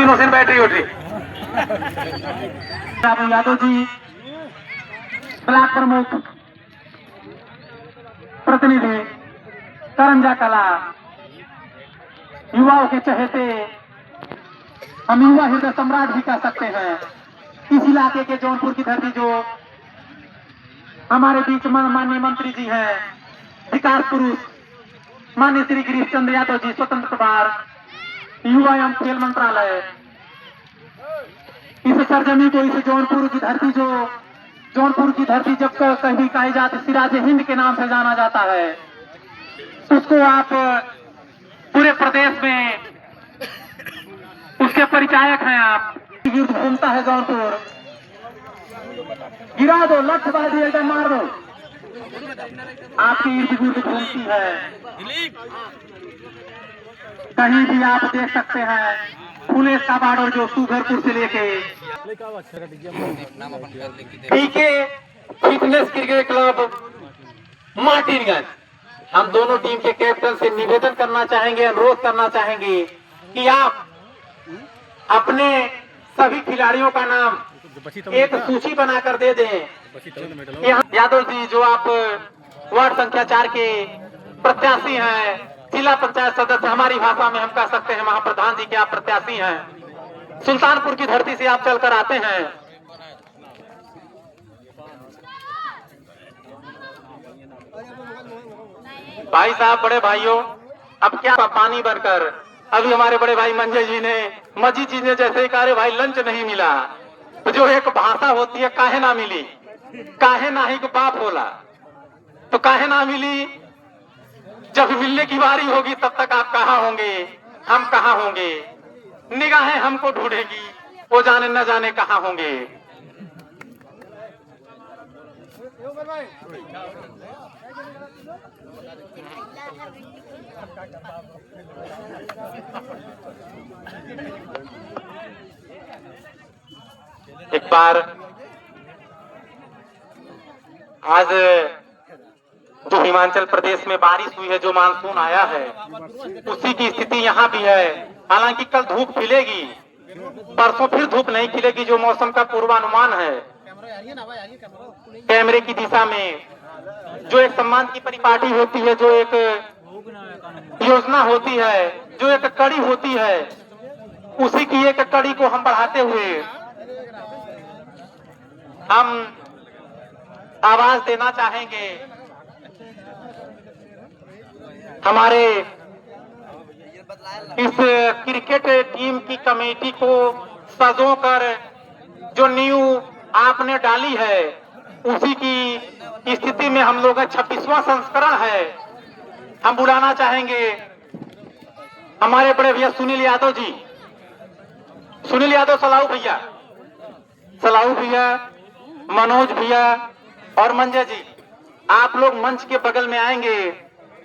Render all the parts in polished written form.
Hussain battery उठ रही। Yadav ji block प्रमुख प्रतिनिधि करंजा कला, युवाओं के चहेते, हम युवा हृदय सम्राट भी कह सकते हैं। इस इलाके के जौनपुर की धरती जो हमारे बीच माननीय मंत्री जी हैं, विकास पुरुष माननीय श्री गिरीश चंद्र यादव जी, स्वतंत्र प्रभार युवा एवं खेल मंत्रालय, इस सरजमी को, इस जौनपुर की धरती जो जौनपुर की धरती जब कहीं कही जाती सिराज हिंद के नाम से जाना जाता है, उसको आप पूरे प्रदेश में उसके परिचायक हैं। आप घूमता है जौनपुर, गिरा दो लठ बाजी एकदम मार दो, आपकी इर्द गिर्द घूमती है। कहीं भी आप देख सकते हैं पुलिस का बॉर्डर जो सुघरपुर से लेके पीके फिटनेस क्रिकेट क्लब मार्टिनगंज, हम दोनों टीम के कैप्टन से निवेदन करना चाहेंगे, अनुरोध करना चाहेंगे कि आप अपने सभी खिलाड़ियों का नाम एक सूची बनाकर दे दें। यादव जी जो आप वार्ड संख्या 4 के प्रत्याशी हैं, जिला पंचायत सदस्य, हमारी भाषा में हम कह सकते हैं महाप्रधान जी के आप प्रत्याशी हैं, सुल्तानपुर की धरती से आप चलकर आते हैं। भाई साहब, बड़े भाइयों, अब क्या पानी बनकर, अभी हमारे बड़े भाई मंजय जी ने, मजी जी ने जैसे ही कहा भाई लंच नहीं मिला, तो जो एक भाषा होती है काहे ना मिली, काहे ना ही को बाप होला, तो काहे ना मिली, जब मिलने की बारी होगी तब तक आप कहाँ होंगे, हम कहाँ होंगे, निगाहें हमको ढूंढेगी, वो जाने न जाने कहाँ होंगे। एक बार आज जो हिमाचल प्रदेश में बारिश हुई है, जो मानसून आया है, उसी की स्थिति यहाँ भी है। हालांकि कल धूप खिलेगी, परसों फिर धूप नहीं खिलेगी, जो मौसम का पूर्वानुमान है। कैमरे की दिशा में जो एक सम्मान की परिपाटी होती है, जो एक योजना होती है, जो एक कड़ी होती है, उसी की एक कड़ी को हम बढ़ाते हुए हम आवाज देना चाहेंगे हमारे इस क्रिकेट टीम की कमेटी को सजो कर जो नींव आपने डाली है, उसी की स्थिति में हम लोग 26वां संस्करण है। हम बुलाना चाहेंगे हमारे बड़े भैया सुनील यादव जी, सुनील यादव, सलाऊ भैया, मनोज भैया और मंजय जी, आप लोग मंच के बगल में आएंगे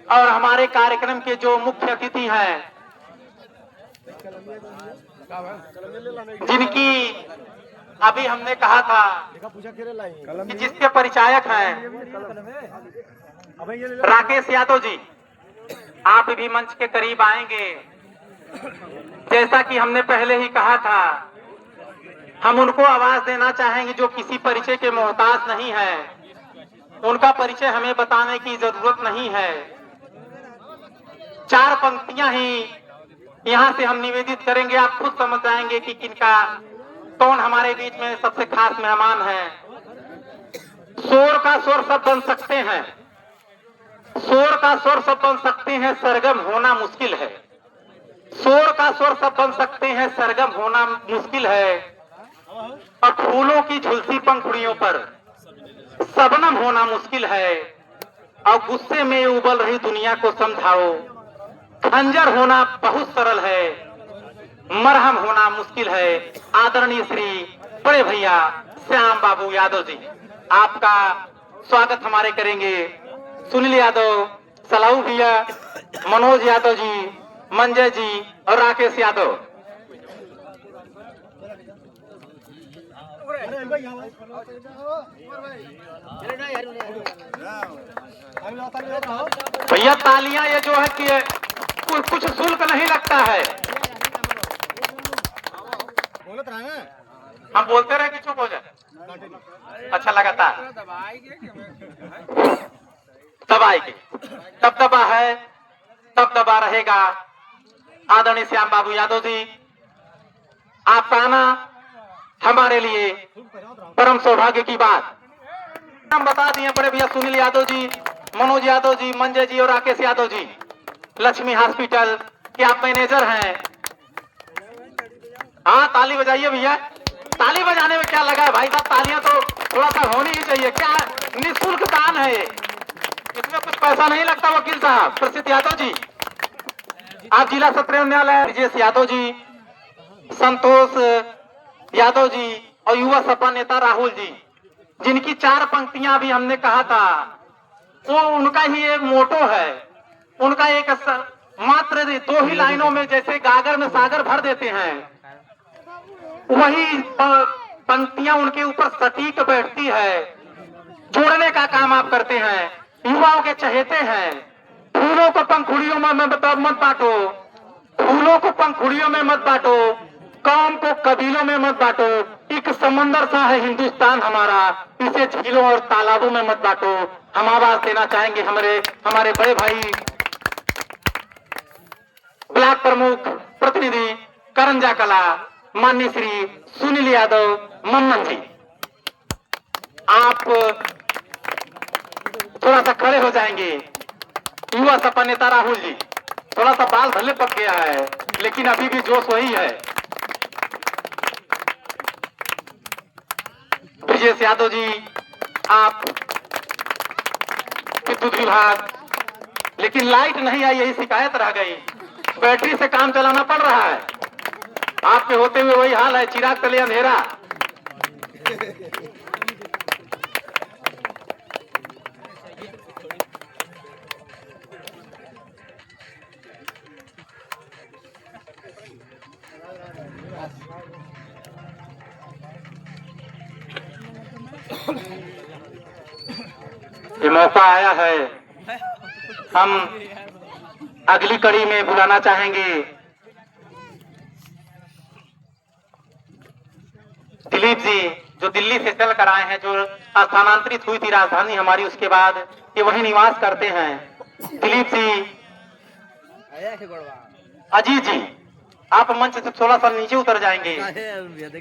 और हमारे कार्यक्रम के जो मुख्य अतिथि हैं, जिनकी अभी हमने कहा था कि जिसके परिचायक हैं राकेश यादव जी, आप भी मंच के करीब आएंगे। जैसा कि हमने पहले ही कहा था, हम उनको आवाज देना चाहेंगे जो किसी परिचय के मोहताज नहीं है, उनका परिचय हमें बताने की जरूरत नहीं है। 4 पंक्तियां ही यहां से हम निवेदित करेंगे, आप खुद समझ जाएंगे कि किनका, कौन हमारे बीच में सबसे खास मेहमान है। शोर का स्वर सब बन सकते हैं, शोर का स्वर सब बन सकते हैं, सरगम होना मुश्किल है। शोर का स्वर सब बन सकते हैं, सरगम होना मुश्किल है। और फूलों की झुलसी पंखुड़ियों पर शबनम होना मुश्किल है। और गुस्से में उबल रही दुनिया को समझाओ, खंजर होना बहुत सरल है, मरहम होना मुश्किल है। आदरणीय श्री बड़े भैया श्याम बाबू यादव जी, आपका स्वागत हमारे करेंगे। सुनील यादव, सलाऊ भैया, मनोज यादव जी, मंजय जी और राकेश यादव। भैया तालियां ये जो है कि कुछ शुल्क नहीं लगता है, हम बोलते रहे कि चुप हो जाए? अच्छा, लगातार दबाएगी, दबदबा है, दबदबा रहेगा। आदरणीय श्याम बाबू यादव जी, आपका आना हमारे लिए परम सौभाग्य की बात। हम बता दिए बड़े भैया सुनील यादव जी, मनोज यादव जी, मंजय जी और राकेश यादव जी, लक्ष्मी हॉस्पिटल के आप मैनेजर हैं। हाँ, ताली बजाइए भैया। ताली बजाने में क्या लगा है भाई साहब, तालियां तो थोड़ा सा होनी ही चाहिए। क्या निःशुल्क दान है ये, इसमें कुछ पैसा नहीं लगता। वकील साहब प्रसिद्ध यादव जी, आप जिला सत्र न्यायालय ब्रजेश यादव जी, संतोष यादव जी और युवा सपा नेता राहुल जी, जिनकी 4 पंक्तियां भी हमने कहा था, वो उनका ही एक मोटो है। उनका एक मात्र 2 ही लाइनों में जैसे गागर में सागर भर देते हैं, वही पंक्तियां उनके ऊपर सटीक बैठती है। जोड़ने का काम आप करते हैं, युवाओं के चहेते हैं। फूलों को पंखुड़ियों में मत बांटो, फूलों को पंखुड़ियों में मत बांटो, काम को कबीलों में मत बांटो। एक समंदर सा है हिंदुस्तान हमारा, इसे झीलों और तालाबों में मत बांटो। हम आवाज देना चाहेंगे हमारे बड़े भाई ब्लॉक प्रमुख प्रतिनिधि करंजा कला माननीय श्री सुनील यादव मम्मन जी, आप थोड़ा सा खड़े हो जाएंगे। युवा सपा नेता राहुल जी, थोड़ा सा बाल भले पक गया है लेकिन अभी भी जोश वही है। ब्रजेश यादव जी, आप विद्युत विभाग, लेकिन लाइट नहीं आई, यही शिकायत रह गई। बैटरी से काम चलाना पड़ रहा है। आपके होते हुए वही हाल है, चिराग तले अंधेरा। ये मौका आया है, हम अगली कड़ी में बुलाना चाहेंगे दिलीप जी, जो दिल्ली से चल कर आए हैं, जो स्थानांतरित हुई थी राजधानी हमारी, उसके बाद ये वही निवास करते हैं। दिलीप जी, अजीत जी, आप मंच से थोड़ा सा नीचे उतर जाएंगे।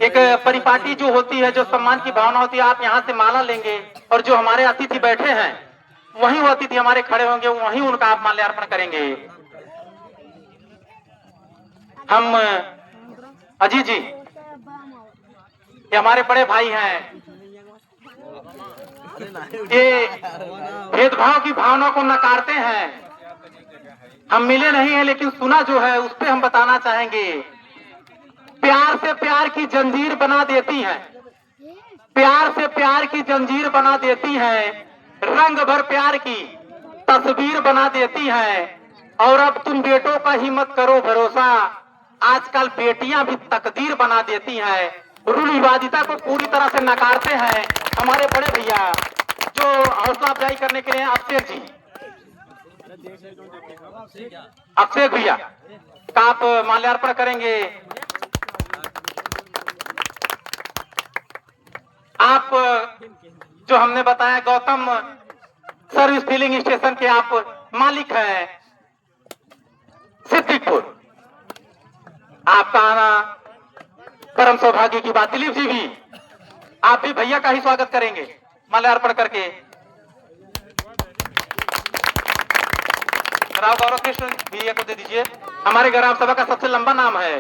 एक परिपाटी जो होती है, जो सम्मान की भावना होती है, आप यहाँ से माला लेंगे और जो हमारे अतिथि बैठे हैं वहीं वो अतिथि हमारे खड़े होंगे, वहीं उनका आप माल्यार्पण करेंगे। हम अजीत जी, ये हमारे बड़े भाई हैं, ये भेदभाव की भावना को नकारते हैं। हम मिले नहीं हैं लेकिन सुना जो है उस पे हम बताना चाहेंगे। प्यार से प्यार की जंजीर बना देती हैं, प्यार से प्यार की जंजीर बना देती हैं, रंग भर प्यार की तस्वीर बना देती हैं। और अब तुम बेटों का ही मत करो भरोसा, आजकल बेटियां भी तकदीर बना देती हैं। रूढ़िवादिता को पूरी तरह से नकारते हैं हमारे बड़े भैया, जो हौसला अफजाई करने के लिए अभिषेक जी, अभिषेक भैया का आप माल्यार्पण करेंगे। आप जो हमने बताया गौतम सर्विस फिलिंग स्टेशन के आप मालिक हैं सिद्दीकपुर, आपका आना परम सौभाग्य की बात। दिलीप जी भी, आप भी भैया का ही स्वागत करेंगे माल्यार्पण करके। राव गौरव कृष्ण भैया को दे दीजिए, हमारे ग्राम सभा का सबसे लंबा नाम है।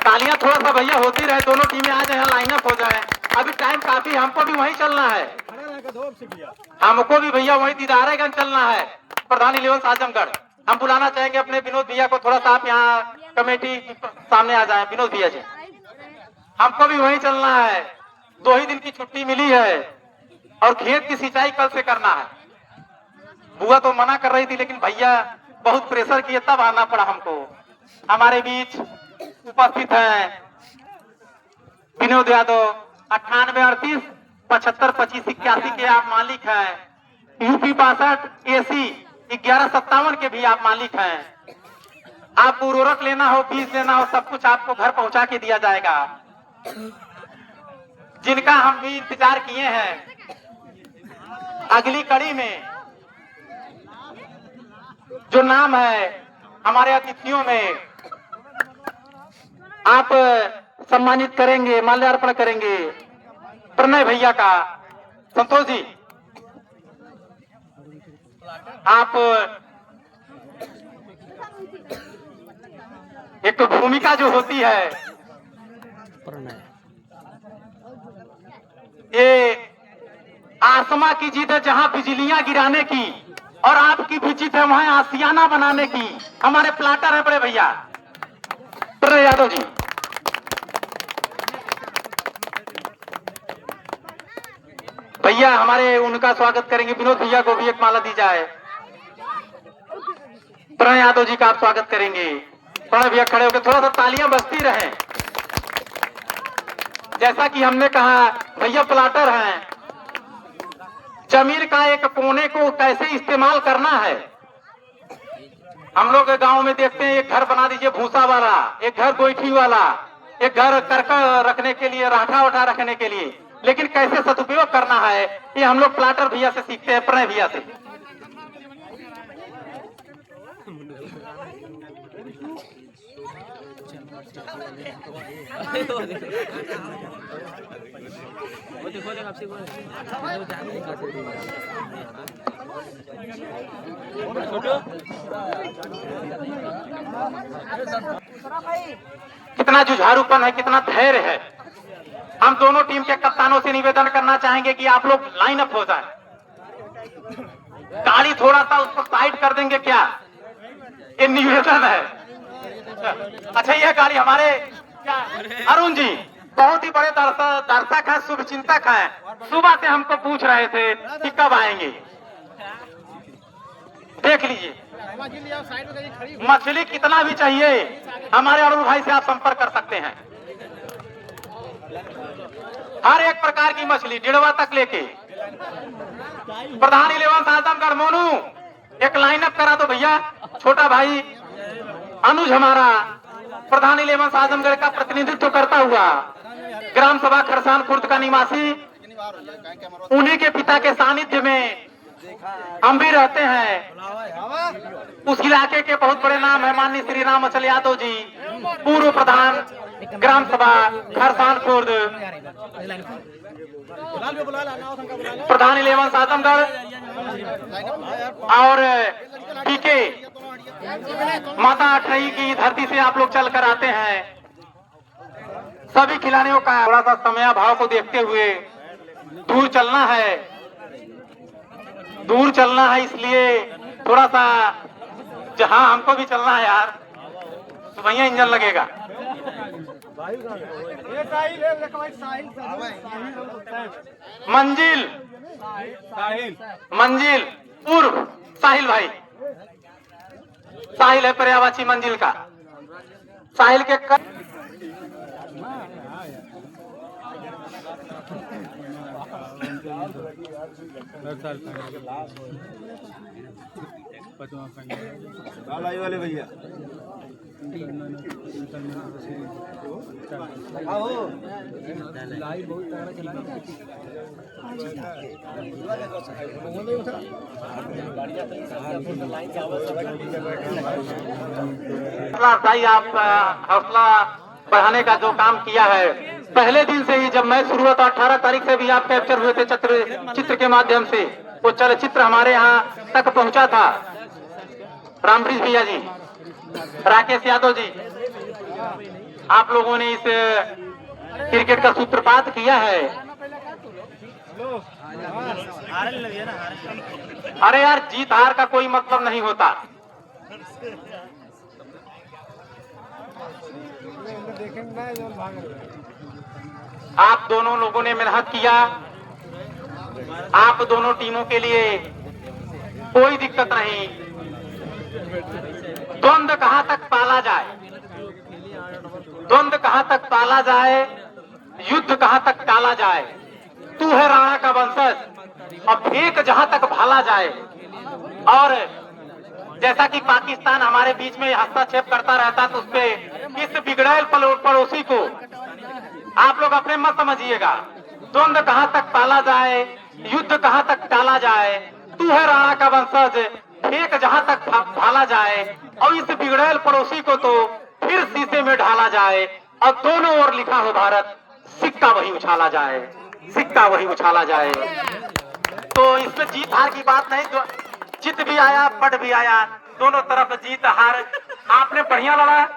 तालियां थोड़ा सा भैया होती रहे, दोनों टीमें आ जाए, लाइनअप हो जाए। अभी टाइम काफी, हमको भी वहीं चलना है, हमको भी भैया वहीं दीदारेगंज चलना है, प्रधानी लेवल आजमगढ़। हम बुलाना चाहेंगे अपने विनोद भैया को, थोड़ा सा आप यहाँ कमेटी सामने आ जाए। विनोद भैया जी, हमको भी वहीं चलना है, 2 ही दिन की छुट्टी मिली है और खेत की सिंचाई कल से करना है। बुआ तो मना कर रही थी लेकिन भैया बहुत प्रेशर किए तब आना पड़ा हमको। हमारे बीच उपस्थित हैं विनोद यादव, 98 38 75 25 81 के आप मालिक हैं। यूपी 62 AC 1157 के भी आप मालिक हैं। आपको उर्वरक लेना हो, बीज लेना हो, सब कुछ आपको घर पहुंचा के दिया जाएगा। जिनका हम भी इंतजार किए हैं अगली कड़ी में, जो नाम है हमारे अतिथियों में, आप सम्मानित करेंगे, माल्यार्पण करेंगे प्रणय भैया का। संतोष जी, आप एक तो भूमिका जो होती है, ये आसमां की जीत है जहां बिजलियां गिराने की, और आपकी भी जीत है वहां आसियाना बनाने की। हमारे प्लाटर है बड़े भैया प्रणय यादव जी। भैया हमारे उनका स्वागत करेंगे, विनोद भैया को भी एक माला दी जाए। प्रणय यादव जी का आप स्वागत करेंगे। प्रणय भैया खड़े होकर थोड़ा सा तालियां बजती रहे। जैसा कि हमने कहा भैया प्लाटर हैं, जमीन का एक कोने को कैसे इस्तेमाल करना है। हम लोग गांव में देखते हैं एक घर बना दीजिए भूसा वाला, एक घर गोईठी वाला, एक घर करकट रखने के लिए, राठा वठा रखने के लिए, लेकिन कैसे सदुपयोग करना है ये हम लोग प्लाटर भैया से सीखते हैं, प्रणय भैया से। कितना जुझारूपन है, कितना धैर्य है। हम दोनों टीम के कप्तानों से निवेदन करना चाहेंगे कि आप लोग लाइन अप हो जाए। गाड़ी थोड़ा सा उसको साइड कर देंगे क्या, ये निवेदन है। अच्छा, यह गाड़ी हमारे अरुण जी बहुत ही बड़े दर्शक हैं, शुभ चिंतक हैं, सुबह से हमको पूछ रहे थे कि कब आएंगे। देख लीजिए मछली कितना भी चाहिए, हमारे अरुण भाई से आप संपर्क कर सकते हैं। हर एक प्रकार की मछली डेढ़वा तक लेके। प्रधान 11 आजमगढ़ मोनू एक लाइनअप करा दो भैया। छोटा भाई अनुज हमारा प्रधान 11 आजमगढ़ का प्रतिनिधित्व करता हुआ, ग्राम सभा खरसान खुर्द का निवासी, उन्हीं के पिता के सानिध्य में हम भी रहते हैं। उस इलाके के बहुत बड़े नाम है माननीय श्री राम अचल यादव जी, पूर्व प्रधान ग्राम सभा खरसान खुर्द, प्रधान 11 आजमगढ़ और पीके माता अठई की धरती से आप लोग चल कर आते हैं। सभी खिलाड़ियों का थोड़ा सा समय भाव को देखते हुए दूर चलना है, इसलिए थोड़ा सा जहां हमको भी चलना है यार, सुबह इंजन लगेगा। मंजिल पूर्व साहिल भाई, साहिल है पर्यावाची मंजिल का। साहिल के वाले भैया भाई, आप हौसला बढ़ाने का जो काम किया है पहले दिन से ही, जब मैच शुरू हुआ था 18 तारीख से भी आप कैप्चर हुए थे चित्र के माध्यम से, वो चलचित्र हमारे यहाँ तक पहुंचा था। रामप्रीत भैया जी, राकेश यादव जी, आप लोगों ने इस क्रिकेट का सूत्रपात किया है। अरे यार, जीत हार का कोई मतलब नहीं होता। आप दोनों लोगों ने मेहनत किया, आप दोनों टीमों के लिए कोई दिक्कत नहीं। द्वंद्व कहां तक पाला जाए, युद्ध कहां तक टाला जाए। तू है राणा का वंशज, और फेंक जहां तक भाला जाए। और जैसा कि पाकिस्तान हमारे बीच में हस्तक्षेप करता रहता तो उसपे इस बिगड़ैल पड़ोसी को आप लोग अपने मत समझिएगा। द्वंद्व कहां तक पाला जाए, युद्ध कहां तक टाला जाए, तू है राणा का वंशज, फेंक जहां तक भाला जाए, और इस बिगड़ैल पड़ोसी को तो फिर शीशे में ढाला जाए, और दोनों ओर लिखा हो भारत, सिक्का वही उछाला जाए, सिक्का वही उछाला जाए। तो इसमें जीत हार की बात नहीं, जो जीत भी आया पट भी आया, दोनों तरफ जीत हार। आपने बढ़िया लड़ा,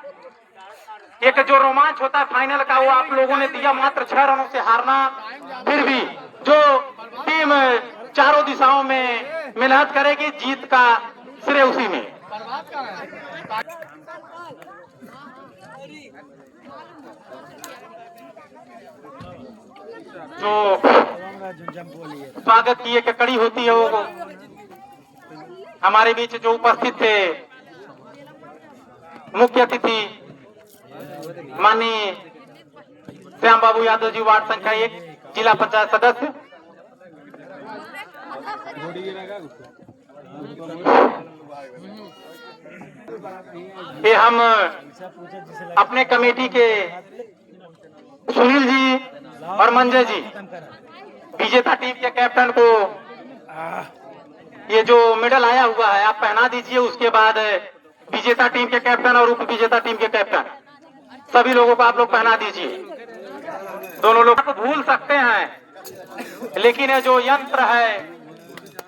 एक जो रोमांच होता है फाइनल का वो आप लोगों ने दिया, मात्र 6 रनों से हारना। फिर भी जो टीम चारों दिशाओं में मेहनत करेगी, जीत का श्रेय उसी में। जो स्वागत की एक कड़ी होती है वो हमारे बीच जो उपस्थित थे मुख्य अतिथि माननीय श्याम बाबू यादव जी, वार्ड संख्या 1, जिला पंचायत सदस्य। ये हम अपने कमेटी के सुनील जी और मंजय जी, विजेता टीम के कैप्टन को ये जो मेडल आया हुआ है आप पहना दीजिए। उसके बाद विजेता टीम के कैप्टन और उप विजेता टीम के कैप्टन सभी लोगों को आप लोग पहना दीजिए। दोनों लोग आप भूल सकते हैं, लेकिन ये जो यंत्र है,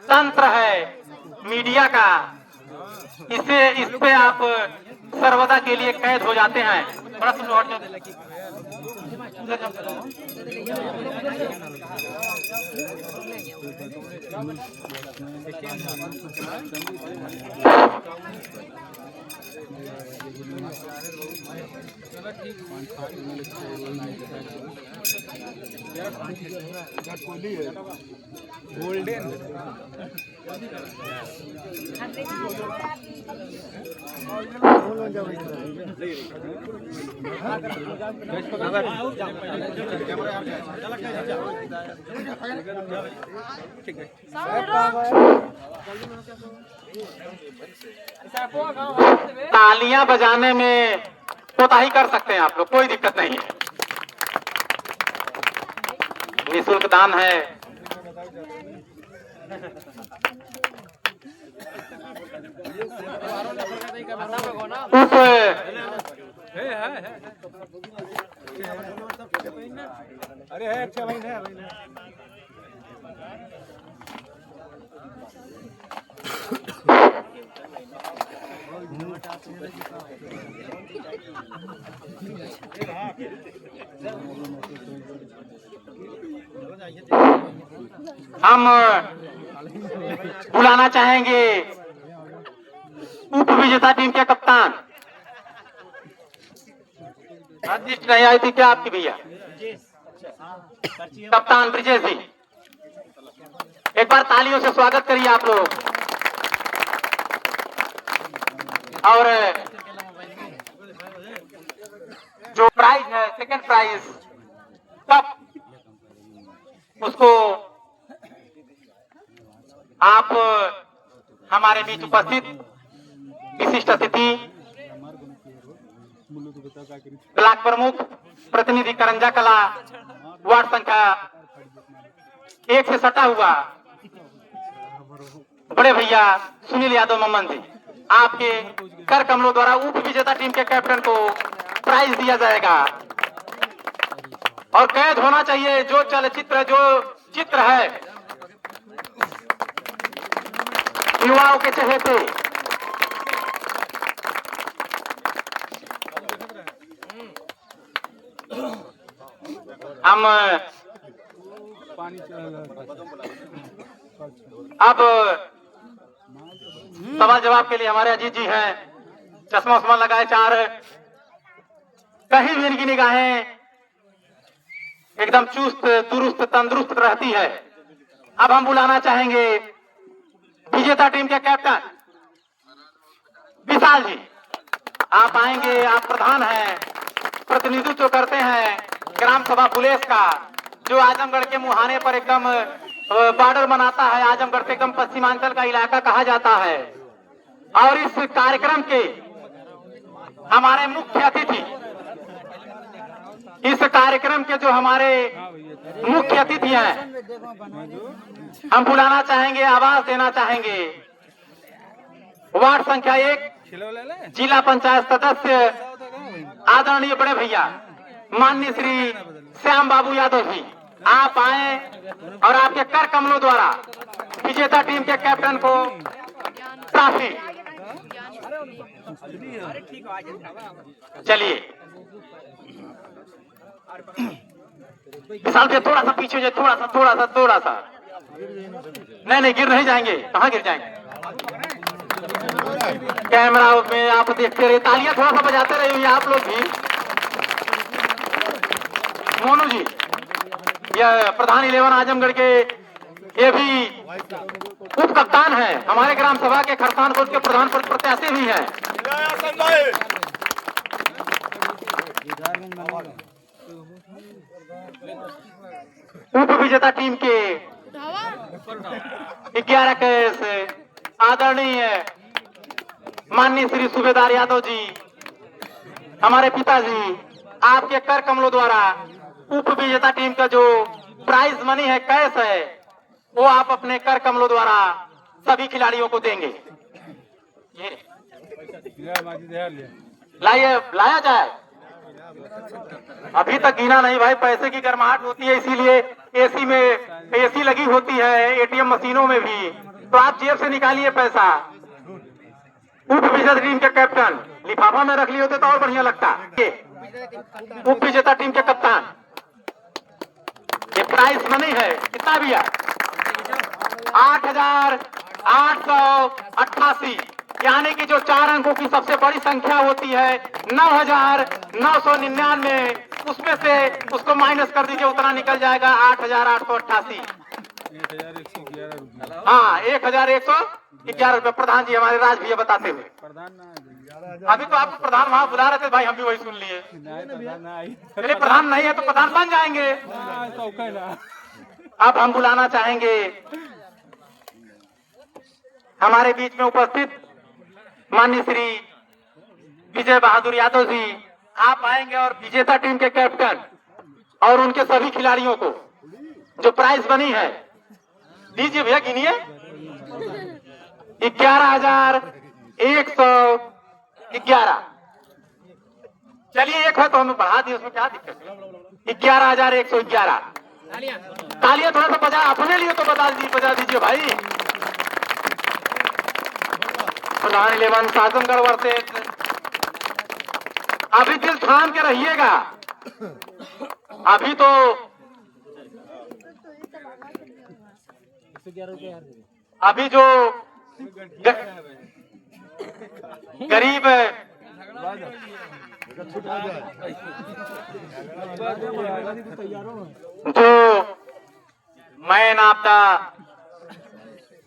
तंत्र है मीडिया का, इस पे आप सर्वदा के लिए कैद हो जाते हैं। बड़ा गोल्डन तालियां बजाने में कोताही कर सकते हैं आप लोग, कोई दिक्कत नहीं है, निःशुल्क दान है। अरे है अच्छा भाई है हम बुलाना चाहेंगे उप विजेता टीम के कप्तान। लिस्ट नहीं आई थी क्या आपकी भैया? कप्तान ब्रिजेश जी, एक बार तालियों से स्वागत करिए आप लोग। और जो प्राइज है, सेकंड प्राइज कप, उसको आप हमारे बीच उपस्थित विशिष्ट अतिथि ब्लॉक प्रमुख प्रतिनिधि करंजा कला वार्ड संख्या 1 से सटा हुआ बड़े भैया सुनील यादव मम्मन जी, आपके कर कमलों द्वारा उप विजेता टीम के कैप्टन को प्राइज दिया जाएगा। और कैद होना चाहिए जो चलचित्र, जो चित्र है युवाओं के चेहरे पे, हम अब सवाल जवाब के लिए हमारे अजीत जी हैं, चश्मा उस्मा लगाए चार, कहीं भी इनकी निगाहें एकदम चुस्त दुरुस्त तंदुरुस्त रहती है। अब हम बुलाना चाहेंगे विजेता टीम के कैप्टन विशाल जी, आप आएंगे, आप प्रधान हैं, प्रतिनिधित्व करते हैं ग्राम सभा बुलेस का, जो आजमगढ़ के मुहाने पर एकदम बॉर्डर बनाता है, आजमगढ़ से एकदम पश्चिमांचल का इलाका कहा जाता है। और इस कार्यक्रम के हमारे मुख्य अतिथि, इस कार्यक्रम के जो हमारे मुख्य अतिथि हैं, हम बुलाना चाहेंगे, आवाज देना चाहेंगे। वार्ड संख्या 1 जिला पंचायत सदस्य आदरणीय बड़े भैया माननीय श्री श्याम बाबू यादव जी, आप आए और आपके कर कमलों द्वारा विजेता टीम के कैप्टन को ट्रॉफी। चलिए विशाल भैया थोड़ा सा पीछे जाए, थोड़ा सा। नहीं गिर नहीं जाएंगे, कहाँ गिर जाएंगे। कैमरा में आप देखते रहिए, तालियां थोड़ा सा बजाते रहिए आप लोग भी। मोनू जी, यह प्रधान 11 आजमगढ़ के ये भी उप कप्तान है, हमारे ग्राम सभा के खरसान कोट के प्रधान प्रत्याशी भी हैं। उप विजेता टीम के 11 कैस आदरणीय माननीय श्री सूबेदार यादव जी, हमारे पिताजी, आपके कर कमलों द्वारा उप विजेता टीम का जो प्राइज मनी है, कैश है, वो आप अपने कर कमलों द्वारा सभी खिलाड़ियों को देंगे। लाया जाए, अभी तक गिना नहीं भाई, पैसे की गर्माहट होती है, इसीलिए एसी में एसी लगी होती है, एटीएम मशीनों में भी, तो आप जेब से निकालिए पैसा। उप विजेता टीम के कैप्टन लिफाफा में रख लिए होते तो और बढ़िया लगता। उप विजेता टीम के कप्तान, ये प्राइस मनी है, कितना भी है 8,888, यानी कि जो 4 अंकों की सबसे बड़ी संख्या होती है 9,999, उसमें से उसको माइनस कर दीजिए, उतना निकल जाएगा 8,888। हाँ 1,111 रुपए। प्रधान जी हमारे राज भैया बताते हुए, अभी तो आपको प्रधान वहां बुला रहे थे भाई, हम भी वही सुन लिए। चलिए प्रधान नहीं है तो प्रधान बन जाएंगे। अब हम बुलाना चाहेंगे हमारे बीच में उपस्थित माननीय श्री विजय बहादुर यादव जी, आप आएंगे और विजेता टीम के कैप्टन और उनके सभी खिलाड़ियों को जो प्राइज बनी है दीजिए भैया, गिनिए। 11,111। चलिए एक है तो हमें बढ़ा दिए, उसमें क्या दिक्कत है। 11,111 तालियां थोड़ा सा बजा, अपने लिए तो बजा दीजिए भाई। प्रधान 11 आजमगढ़ वर्षे, अभी दिल थाम के रहिएगा, अभी तो अभी जो गरीब जो मैन ऑफ द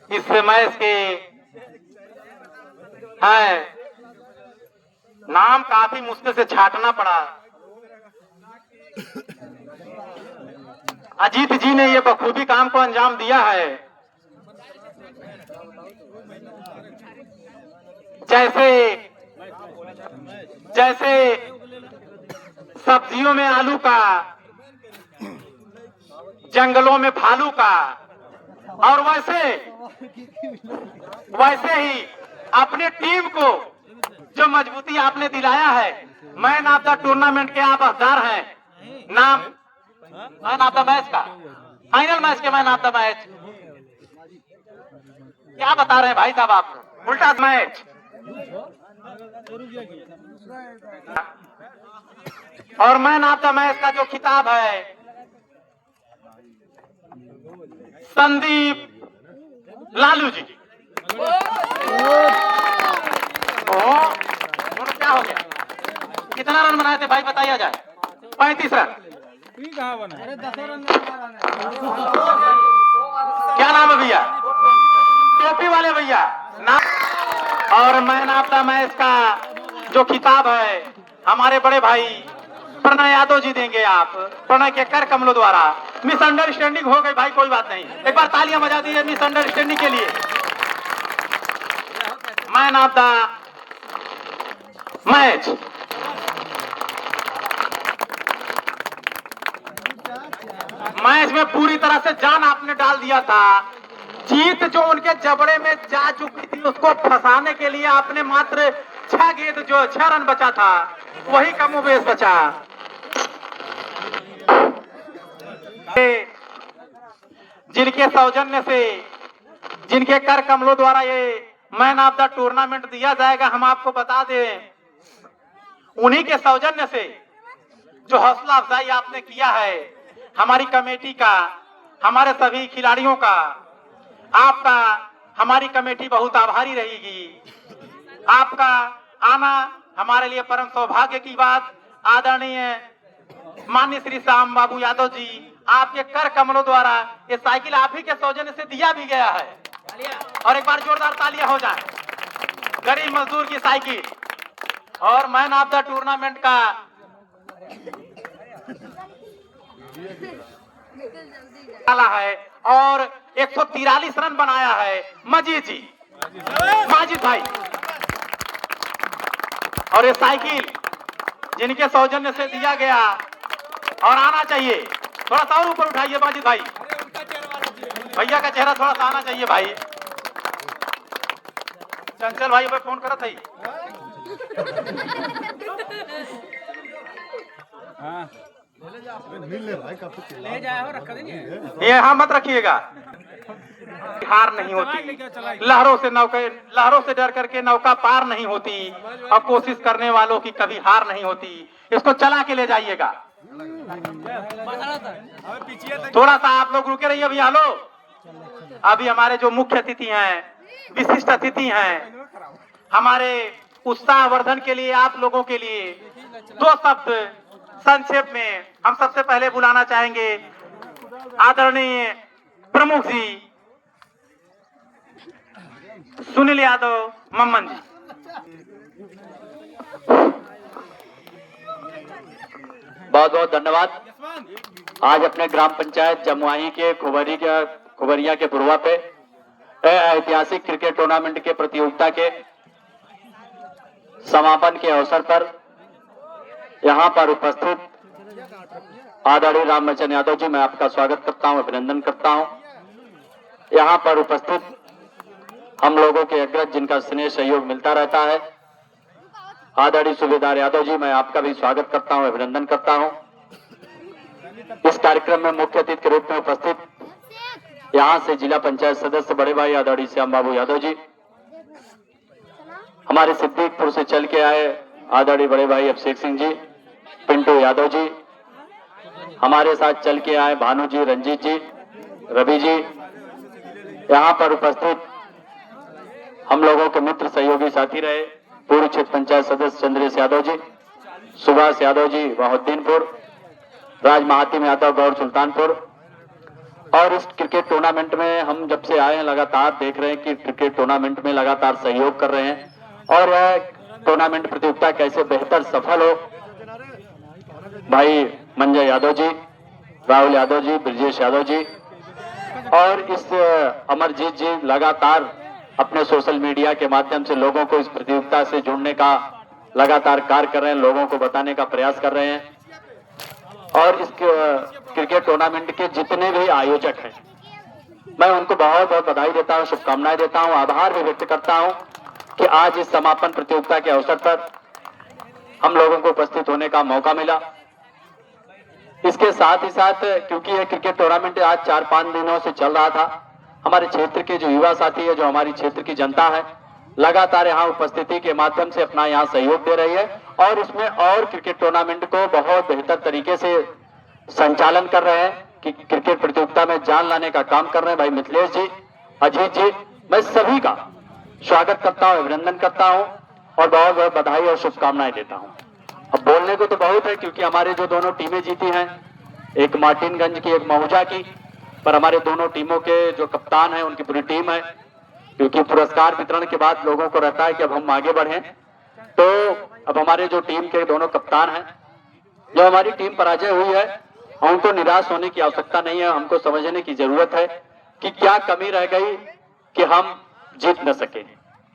इस मैच के है, नाम काफी मुश्किल से छाटना पड़ा। अजीत जी ने ये बखूबी काम को अंजाम दिया है। जैसे सब्जियों में आलू का, जंगलों में भालू का, और वैसे ही अपने टीम को जो मजबूती आपने दिलाया है, मैन ऑफ द टूर्नामेंट के आप हकदार हैं। नाम मैन ऑफ द मैच का, फाइनल मैच के मैन ऑफ द मैच, क्या बता रहे हैं भाई साहब आप, उल्टा मैच। और मैन ऑफ द मैच का जो खिताब है संदीप लालू जी। क्या हो गया, कितना रन बनाए थे भाई बताइए जाए। 35 रन। क्या नाम है भैया, टोपी वाले भैया नाम। और मैन ऑफ द मैच का जो खिताब है हमारे बड़े भाई प्रणय यादव जी देंगे। आप प्रणय के कर कमलों द्वारा। मिसअंडरस्टैंडिंग हो गई भाई, कोई बात नहीं, एक बार तालियां बजा दीजिए मिसअंडरस्टैंडिंग के लिए। Man of the match. Match में पूरी तरह से जान आपने डाल दिया था। जीत जो उनके जबड़े में जा चुकी थी उसको फंसाने के लिए आपने मात्र 6 गेंद जो 6 रन बचा था वही कमोबेश बचा। जिनके सौजन्य से, जिनके कर कमलों द्वारा ये मैन ऑफ द टूर्नामेंट दिया जाएगा, हम आपको बता दें उन्हीं के सौजन्य से जो हौसला अफजाई आपने किया है हमारी कमेटी का, हमारे सभी खिलाड़ियों का, आपका हमारी कमेटी बहुत आभारी रहेगी। आपका आना हमारे लिए परम सौभाग्य की बात। आदरणीय माननीय श्री श्याम बाबू यादव जी, आपके कर कमलों द्वारा ये साइकिल आप ही के सौजन्य से दिया भी गया है, और एक बार जोरदार तालियां हो जाए। गरीब मजदूर की साइकिल और मैन ऑफ द टूर्नामेंट का डाला है और 143 रन बनाया है मजीद जी, माजिद भाई। और ये साइकिल जिनके सौजन्य से दिया गया और आना चाहिए, थोड़ा सा और ऊपर उठाइए माजिद भाई, भैया का चेहरा थोड़ा सा आना चाहिए भाई। चंचल भाई पे फोन करा था। ये यहाँ मत रखिएगा। हार नहीं होती, लहरों से डर करके नौका पार नहीं होती, और कोशिश करने वालों की कभी हार नहीं होती। इसको चला के ले जाइएगा। थोड़ा सा आप लोग रुके रहिए भैया। लो, अभी हमारे जो मुख्य अतिथि हैं, विशिष्ट अतिथि हैं, हमारे उत्साह वर्धन के लिए आप लोगों के लिए 2 शब्द संक्षेप में हम सबसे पहले बुलाना चाहेंगे आदरणीय प्रमुख जी सुनील यादव मम्मन जी। बहुत बहुत धन्यवाद। आज अपने ग्राम पंचायत जमुआही के खुबरिया के पुरवा पे ऐतिहासिक क्रिकेट टूर्नामेंट के प्रतियोगिता के समापन के अवसर पर यहाँ पर उपस्थित आदरणीय रामचंद्र यादव जी, मैं आपका स्वागत करता हूँ, अभिनंदन करता हूँ। यहाँ पर उपस्थित हम लोगों के अग्रज जिनका स्नेह सहयोग मिलता रहता है, आदरणीय सूबेदार यादव जी, मैं आपका भी स्वागत करता हूँ, अभिनंदन करता हूँ। इस कार्यक्रम में मुख्य अतिथि के रूप में उपस्थित यहाँ से जिला पंचायत सदस्य बड़े भाई आदरणीय श्याम बाबू यादव जी, हमारे सिद्दीकपुर से चल के आए आदरणीय बड़े भाई अभिषेक सिंह जी, पिंटू यादव जी, हमारे साथ चल के आए भानु जी, रंजीत जी, रवि जी, यहाँ पर उपस्थित हम लोगों के मित्र सहयोगी साथी रहे पूर्व क्षेत्र पंचायत सदस्य चंद्रेश यादव जी, सुभाष यादव जी बहुद्दीनपुर, राज महातिम यादव गौर सुल्तानपुर। और इस क्रिकेट टूर्नामेंट में हम जब से आए हैं लगातार देख रहे हैं कि क्रिकेट टूर्नामेंट में लगातार सहयोग कर रहे हैं और यह टूर्नामेंट प्रतियोगिता कैसे बेहतर सफल हो। भाई मंजय यादव जी, राहुल यादव जी, ब्रजेश यादव जी और इस अमरजीत जी लगातार अपने सोशल मीडिया के माध्यम से लोगों को इस प्रतियोगिता से जुड़ने का लगातार कार्य कर रहे हैं, लोगों को बताने का प्रयास कर रहे हैं। और इस क्रिकेट टूर्नामेंट के जितने भी आयोजक हैं मैं उनको बहुत बहुत बधाई देता हूं, शुभकामनाएं देता हूं, आभार भी व्यक्त करता हूं कि आज इस समापन प्रतियोगिता के अवसर पर हम लोगों को उपस्थित होने का मौका मिला। इसके साथ ही साथ क्योंकि यह क्रिकेट टूर्नामेंट आज 4-5 दिनों से चल रहा था, हमारे क्षेत्र के जो युवा साथी है, जो हमारी क्षेत्र की जनता है, लगातार यहाँ उपस्थिति के माध्यम से अपना यहाँ सहयोग दे रही है और इसमें और क्रिकेट टूर्नामेंट को बहुत बेहतर तरीके से संचालन कर रहे हैं कि क्रिकेट प्रतियोगिता में जान लाने का काम कर रहे हैं। भाई मिथिलेश जी, अजीत जी, मैं सभी का स्वागत करता हूँ, अभिनंदन करता हूँ और बहुत बहुत बधाई और शुभकामनाएं देता हूँ। अब बोलने को तो बहुत है क्योंकि हमारे जो दोनों टीमें जीती हैं, एक मार्टिनगंज की, एक महुजा की, पर हमारे दोनों टीमों के जो कप्तान हैं उनकी पूरी टीम है, क्योंकि पुरस्कार वितरण के बाद लोगों को रहता है कि अब हम आगे बढ़ें। तो अब हमारे जो टीम के दोनों कप्तान हैं, जो हमारी टीम पराजय हुई है, उनको निराश होने की आवश्यकता नहीं है। हमको समझने की जरूरत है कि क्या कमी रह गई कि हम जीत न सके।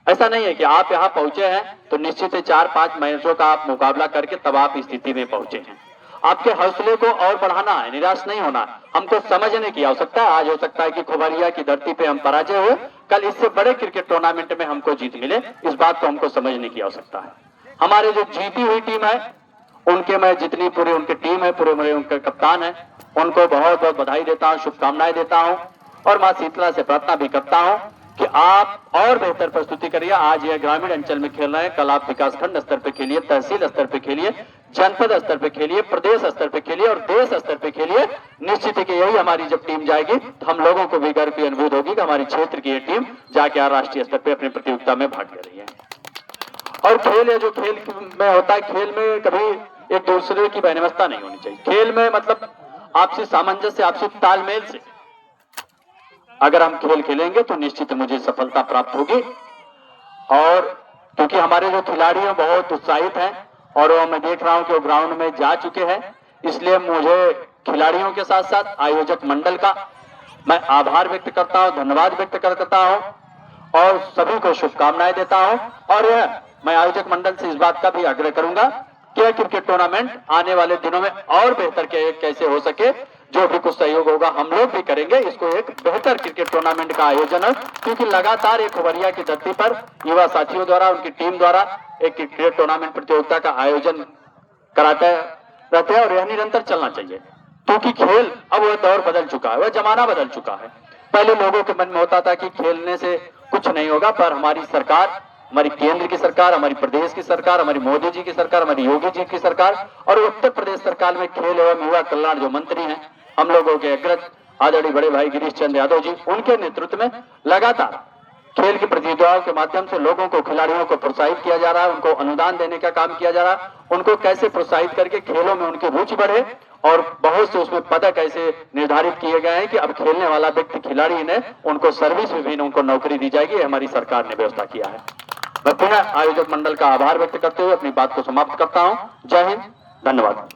ऐसा नहीं है कि आप यहाँ पहुंचे हैं तो निश्चित है 4-5 मैचों का आप मुकाबला करके तब आप इस स्थिति में पहुंचे हैं। आपके हौसले को और बढ़ाना है, निराश नहीं होना। हमको समझने की आवश्यकता है। आज हो सकता है कि खोबरिया की धरती पे हम पराजय हुए, कल इससे बड़े क्रिकेट टूर्नामेंट में हमको जीत मिले, इस बात को हमको समझने की आवश्यकता है। हमारे जो जीती हुई टीम है उनके मैं जितनी पूरी उनकी टीम है, पूरे मेरे उनके कप्तान है, उनको बहुत बहुत बधाई देता हूँ, शुभकामनाएं देता हूँ और माँ शीतला से प्रार्थना भी करता हूँ कि आप और बेहतर प्रस्तुति करिए। आज यह ग्रामीण अंचल में खेल रहे हैं, कल आप विकासखंड स्तर पे खेलिए, तहसील स्तर पे खेलिए, जनपद स्तर पे खेलिए, प्रदेश स्तर पे खेलिए और देश स्तर पे खेलिए। निश्चित है कि यही हमारी जब टीम जाएगी तो हम लोगों को भी गर्व की अनुभूति होगी कि हमारी क्षेत्र की ये टीम जाके राष्ट्रीय स्तर पे अपनी प्रतियोगिता में भाग ले रही है। और खेल है जो खेल में होता है, खेल में कभी एक दूसरे की बेनवस्था नहीं होनी चाहिए। खेल में मतलब आपसी सामंजस्य, आपसी तालमेल से अगर हम खेल खेलेंगे तो निश्चित मुझे सफलता प्राप्त होगी। और क्योंकि हमारे जो खिलाड़ी हैं बहुत उत्साहित हैं और वो मैं देख रहा हूं कि वो ग्राउंड में जा चुके हैं, इसलिए मुझे खिलाड़ियों के साथ साथ आयोजक मंडल का मैं आभार व्यक्त करता हूं, धन्यवाद व्यक्त करता हूं और सभी को शुभकामनाएं देता हूं। और मैं आयोजक मंडल से इस बात का भी आग्रह करूंगा कि यह क्रिकेट टूर्नामेंट आने वाले दिनों में और बेहतर कैसे हो सके, जो भी कुछ सहयोग होगा हम लोग भी करेंगे। इसको एक बेहतर क्रिकेट टूर्नामेंट का आयोजन है, क्योंकि लगातार एक खोबरिया की धरती पर युवा साथियों द्वारा, उनकी टीम द्वारा एक क्रिकेट टूर्नामेंट प्रतियोगिता का आयोजन कराते रहते हैं और यह निरंतर चलना चाहिए। क्योंकि खेल अब वह दौर बदल चुका है, वह जमाना बदल चुका है। पहले लोगों के मन में होता था कि खेलने से कुछ नहीं होगा, पर हमारी सरकार, हमारी केंद्र की सरकार, हमारी प्रदेश की सरकार, हमारी मोदी जी की सरकार, हमारी योगी जी की सरकार और उत्तर प्रदेश सरकार में खेल एवं युवा कल्याण जो मंत्री हैं हम लोगों के अग्रज आदरणीय बड़े भाई गिरीश चंद्र यादव जी, उनके नेतृत्व में लगातार खेल की प्रतियोगिताओं के माध्यम से लोगों को, खिलाड़ियों को प्रोत्साहित किया जा रहा है, उनको अनुदान देने का काम किया जा रहा है, उनको कैसे प्रोत्साहित करके खेलों में उनकी रुचि बढ़े और बहुत से उसमें पदक ऐसे निर्धारित किए गए हैं कि अब खेलने वाला व्यक्ति, खिलाड़ी ने उनको सर्विस में भी उनको नौकरी दी जाएगी। हमारी सरकार ने व्यवस्था किया है। मैं पुनः आयोजक मंडल का आभार व्यक्त करते हुए अपनी बात को समाप्त करता हूं। जय हिंद, धन्यवाद।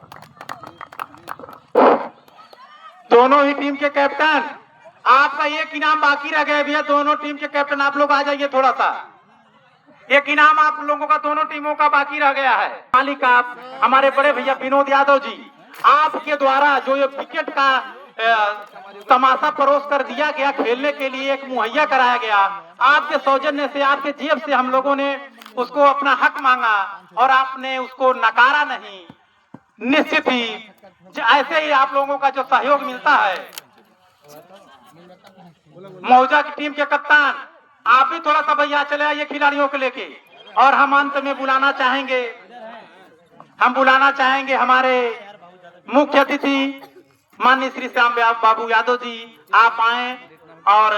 दोनों ही टीम के कैप्टन, आपका एक इनाम बाकी रह गया भैया। दोनों टीम के कैप्टन आप लोग आ जाइए, थोड़ा सा एक इनाम आप लोगों का दोनों टीमों का बाकी रह गया है। मालिक आप हमारे बड़े भैया विनोद यादव जी, आपके द्वारा जो ये विकेट का तमाशा परोस कर दिया गया, खेलने के लिए एक मुहैया कराया गया, आपके सौजन्य से, आपके जेब से हम लोगों ने उसको अपना हक मांगा और आपने उसको नकारा नहीं। निश्चित ही ऐसे ही आप लोगों का जो सहयोग मिलता है। मौजा की टीम के कप्तान आप भी थोड़ा सा भैया चले आइए खिलाड़ियों को लेके। और हम अंत में बुलाना चाहेंगे हमारे मुख्य अतिथि माननीय श्री श्याम बाबू यादव जी, आप आए और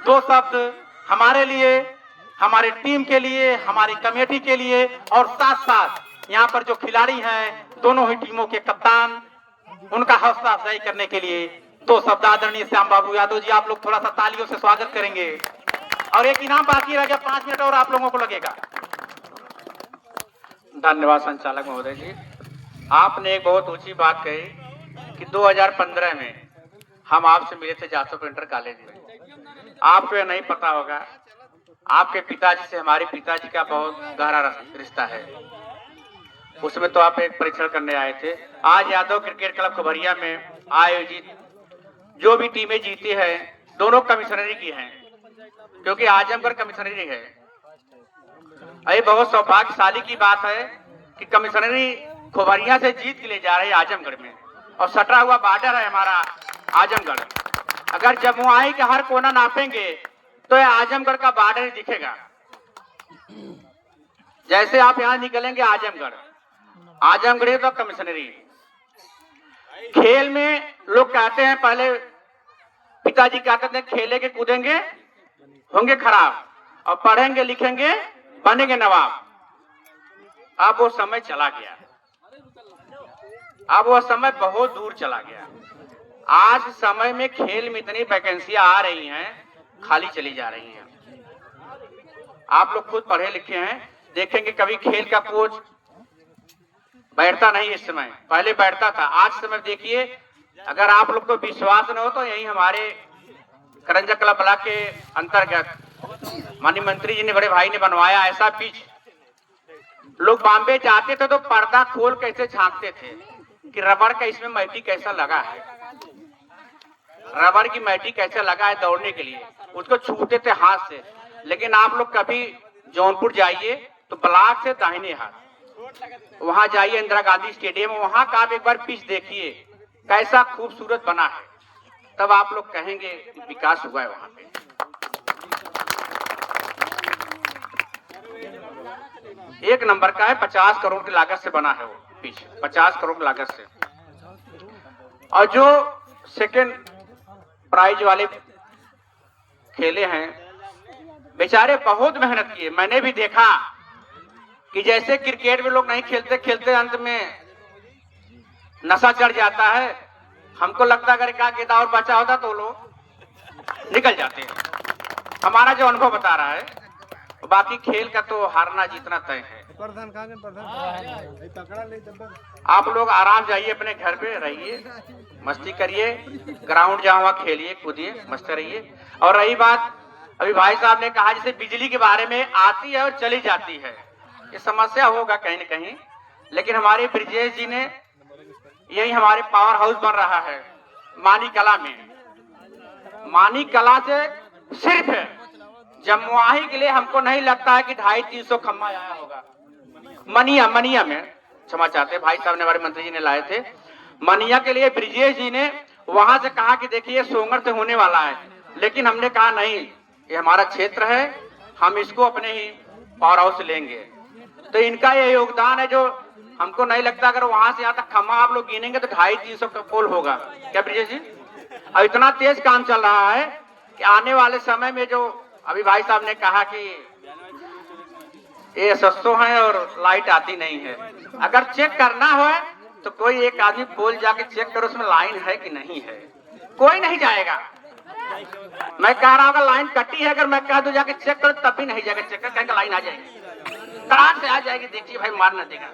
दो शब्द हमारे लिए, हमारी टीम के लिए, हमारी कमेटी के लिए और साथ साथ यहाँ पर जो खिलाड़ी हैं दोनों ही टीमों के कप्तान, उनका हौसला अफजाई करने के लिए दो शब्द आदरणीय श्याम बाबू यादव जी, आप लोग थोड़ा सा तालियों से स्वागत करेंगे। और एक इनाम बाकी रह गया, 5 मिनट और आप लोगों को लगेगा। धन्यवाद संचालक महोदय जी। आपने एक बहुत ऊंची बात कही कि 2015 में हम आपसे मिले थे जासुफ इंटर कॉलेज में। आपको यह नहीं पता होगा, आपके पिताजी से हमारे पिताजी का बहुत गहरा रिश्ता है। उसमें तो आप एक परीक्षण करने आए थे। आज यादव क्रिकेट क्लब खोबरिया में आयोजित जो भी टीमें जीती है दोनों कमिश्नरी की हैं, क्योंकि आजमगढ़ कमिश्नरी है। ये बहुत सौभाग्यशाली की बात है कि कमिश्नरी खोबरिया से जीत के ले जा रही है आजमगढ़ में, और सटा हुआ बॉर्डर है हमारा आजमगढ़। अगर जमुआई के हर कोना नापेंगे तो ये आजमगढ़ का बॉर्डर ही दिखेगा। जैसे आप यहाँ निकलेंगे आजमगढ़ तो कमिश्नरी। खेल में लोग कहते हैं, पहले पिताजी कहते थे खेलेंगे कूदेंगे होंगे खराब और पढ़ेंगे लिखेंगे बनेंगे नवाब। अब वो समय चला गया, अब वो समय बहुत दूर चला गया। आज समय में खेल में इतनी वैकेंसियां आ रही हैं, खाली चली जा रही हैं। आप लोग खुद पढ़े लिखे हैं, देखेंगे कभी खेल का कोच बैठता नहीं। इस समय पहले बैठता था, आज समय देखिए। अगर आप लोग को विश्वास न हो तो यही हमारे करंजा क्लब ब्लॉक के अंतर्गत माननीय मंत्री जी ने, बड़े भाई ने बनवाया ऐसा पिच। लोग बॉम्बे जाते थे तो पर्दा खोल कैसे झांकते थे कि रबड़ का इसमें मैटी कैसा लगा है, रबड़ की मैटी कैसा लगा है दौड़ने के लिए, उसको छूते थे हाथ से। लेकिन आप लोग कभी जौनपुर जाइए तो ब्लॉक से दाहिने हाथ वहां जाइए इंदिरा गांधी स्टेडियम, वहां का आप एक बार पिच देखिए कैसा खूबसूरत बना है, तब आप लोग कहेंगे कि विकास हुआ है वहां पे। एक नंबर का है, 50 करोड़ की लागत से बना है वो पिच, 50 करोड़ की लागत से। और जो सेकंड प्राइज वाले खेले हैं बेचारे बहुत मेहनत किए। मैंने भी देखा कि जैसे क्रिकेट में लोग नहीं खेलते खेलते अंत में नशा चढ़ जाता है, हमको लगता अगर एक गेंदा और बचा होता तो लोग निकल जाते हैं। हमारा जो अनुभव बता रहा है, बाकी खेल का तो हारना जीतना तय है। आप लोग आराम जाइए, अपने घर पे रहिए, मस्ती करिए, ग्राउंड जहाँ वहाँ खेलिए कूदिए, मस्त रहिए। और रही बात अभी भाई साहब ने कहा जैसे बिजली के बारे में, आती है और चली जाती है, ये समस्या होगा कहीं न कहीं। लेकिन हमारे ब्रिजेश जी ने, यही हमारे पावर हाउस बन रहा है मानी कला में। मानी कला से सिर्फ जमुआही के लिए हमको नहीं लगता है कि 250-300 खम्मा आया होगा। मनिया में, क्षमा चाहते भाई साहब ने, हमारे मंत्री जी ने लाए थे मनिया के लिए। ब्रिजेश जी ने वहां से कहा कि देखिए सोंगर से होने वाला है, लेकिन हमने कहा नहीं, ये हमारा क्षेत्र है, हम इसको अपने ही पावर हाउस से लेंगे। तो इनका ये योगदान है जो हमको नहीं लगता अगर वहां से यहाँ तक खम्मा आप लोग गिनेंगे तो 250-300 का पोल होगा। क्या ब्रिजेश जी? और इतना तेज काम चल रहा है कि आने वाले समय में जो अभी भाई साहब ने कहा कि ये सस्तो है और लाइट आती नहीं है, अगर चेक करना हो तो कोई एक आदमी पोल जाके चेक करो उसमें लाइन है कि नहीं है, कोई नहीं जाएगा। मैं कह रहा हूँ लाइन कटी है, अगर मैं कह दूं जाके चेक करो तब भी नहीं जाएगा चेक कर, कहेंगे लाइन आ जाएगी, तरार से आ जाएगी, देखिए भाई मार न देगा।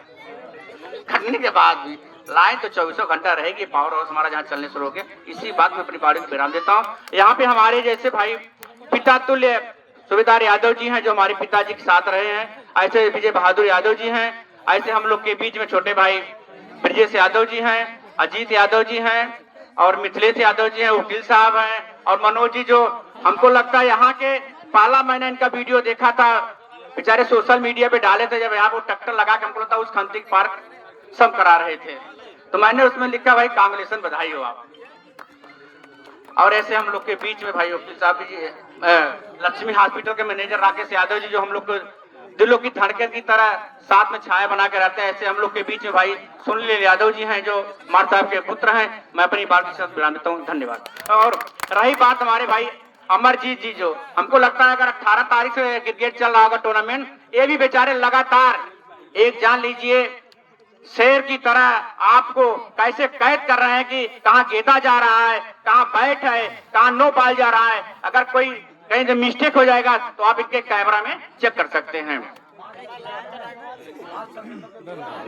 कटने के बाद भी लाइन तो 24 घंटा रहेगी। पावर हाउस हमारा जहाँ चलने शुरू हो गया। इसी बात में अपनी बाड़ी को विराम देता हूँ। यहाँ पे हमारे जैसे भाई पिता तुल्य सुबेदार यादव जी हैं जो हमारे पिताजी के साथ रहे हैं, ऐसे विजय बहादुर यादव जी हैं, ऐसे हम लोग के बीच में छोटे भाई ब्रजेश यादव जी हैं, अजीत यादव जी हैं और मिथिलेश यादव जी हैं, वकील साहब हैं और मनोज जी, जो हमको लगता है यहाँ के पहला मैंने इनका वीडियो देखा था, बेचारे सोशल मीडिया पे डाले थे जब यहाँ वो ट्रैक्टर लगा के हमको लगता है उस खंती पार्क सब करा रहे थे, तो मैंने उसमें लिखा भाई कांग्रेसन बधाई हो आप। और ऐसे हम लोग के बीच में भाई वकील साहब जी, लक्ष्मी हॉस्पिटल के मैनेजर राकेश यादव जी जो हम लोग को दिलों की धड़कन की तरह साथ में छाया बना के रहते हैं, ऐसे हम लोग के बीच में भाई सुनील यादव जी हैं जो मार साहब के पुत्र हैं। मैं अपनी बात के साथ विराम देता हूँ, धन्यवाद। और रही बात हमारे भाई अमरजीत जी, जो हमको लगता है अगर 18 तारीख से क्रिकेट चल रहा होगा टूर्नामेंट, ये भी बेचारे लगातार एक जान लीजिए शेर की तरह आपको कैसे कैद कर रहे हैं कि कहाँ गेंदा जा रहा है, कहाँ बैट है, कहाँ नो बॉल जा रहा है। अगर कोई कहीं से मिस्टेक हो जाएगा तो आप इनके कैमरा में चेक कर सकते हैं।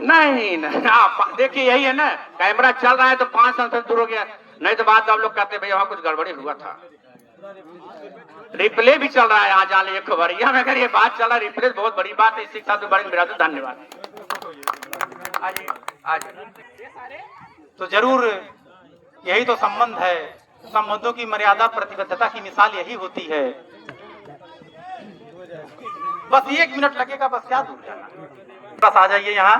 नहीं आप देखिए यही है ना, कैमरा चल रहा है तो 5 संसद दूर हो गया, नहीं तो बात आप लोग कहते भैया वहां कुछ गड़बड़ी हुआ था। रिप्ले भी चल रहा है, यहाँ जान लीजिए खबरिया में अगर ये बात चल रहा है, रिप्ले बहुत बड़ी बात है। इसी के साथ बड़े मेरा धन्यवाद। तो जरूर यही तो संबंध है, संबंधों की मर्यादा प्रतिबद्धता की मिसाल यही होती है। बस 1 मिनट लगेगा, बस क्या दूर जाना, बस आ जाइए यहाँ।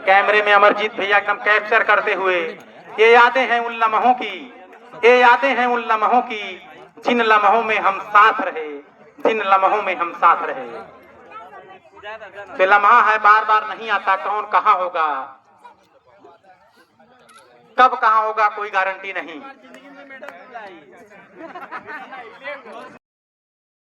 कैमरे में अमरजीत भैया एकदम कैप्चर करते हुए, ये यादें हैं उन लम्हों की, ये यादें हैं उन लम्हों की जिन लम्हों में हम साथ रहे, जिन लम्हों में हम साथ रहे। तो लम्हा है बार बार नहीं आता, कौन कहाँ होगा, कब कहाँ होगा कोई गारंटी नहीं।